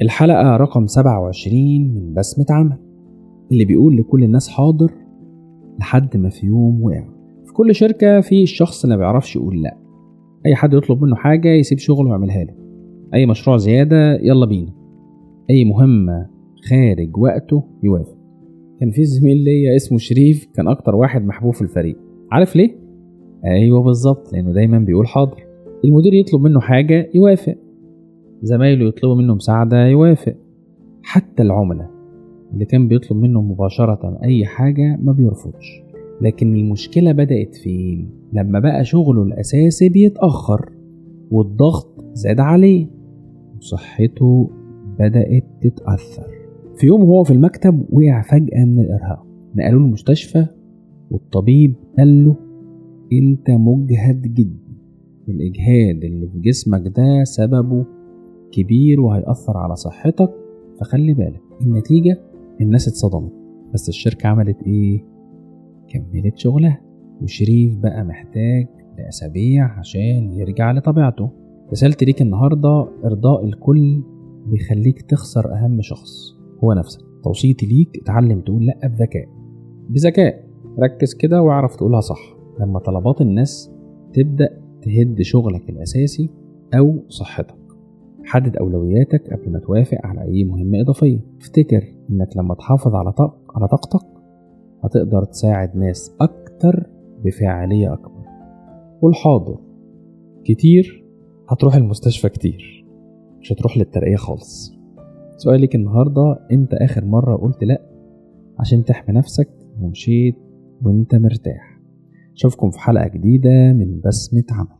الحلقة رقم 27 من بسمة عمل، اللي بيقول لكل الناس حاضر لحد ما في يوم وقع. في كل شركة في الشخص اللي ما بيعرفش يقول لا. أي حد يطلب منه حاجة يسيب شغله ويعملها له، أي مشروع زيادة يلا بينا، أي مهمة خارج وقته يوافق. كان في زميل ليا اسمه شريف، كان أكتر واحد محبوب في الفريق. عارف ليه؟ أيوة بالظبط، لأنه دايما بيقول حاضر. المدير يطلب منه حاجة يوافق، زمايله يطلبوا منه مساعدة يوافق، حتى العملاء اللي كان بيطلب منه مباشرة أي حاجة ما بيرفضش. لكن المشكلة بدأت فين؟ لما بقى شغله الأساسي بيتأخر والضغط زاد عليه وصحته بدأت تتأثر. في يوم هو في المكتب وقع فجأة من الإرهاق، نقلوه المستشفى والطبيب قال له انت مجهد جدا، الإجهاد اللي في جسمك ده سببه كبير وهيأثر على صحتك، فخلي بالك. النتيجة الناس اتصدمت، بس الشركة عملت ايه؟ كملت شغلها، وشريف بقى محتاج لأسابيع عشان يرجع لطبيعته. رسالتي ليك النهاردة: إرضاء الكل بيخليك تخسر أهم شخص هو نفسك. توصيتي ليك: اتعلم تقول لأ بذكاء. ركز كده واعرف تقولها صح لما طلبات الناس تبدأ تهد شغلك الأساسي أو صحتك. حدد أولوياتك قبل ما توافق على أي مهمة إضافية. افتكر إنك لما تحافظ على طاقتك هتقدر تساعد ناس أكتر بفاعلية أكبر. والحاضر كتير هتروح المستشفى كتير، مش هتروح للترقية خالص. سؤالك النهاردة: إمتى آخر مرة قلت لأ عشان تحمي نفسك ومشيت وإنت مرتاح؟ أشوفكم في حلقة جديدة من بسمة عمل.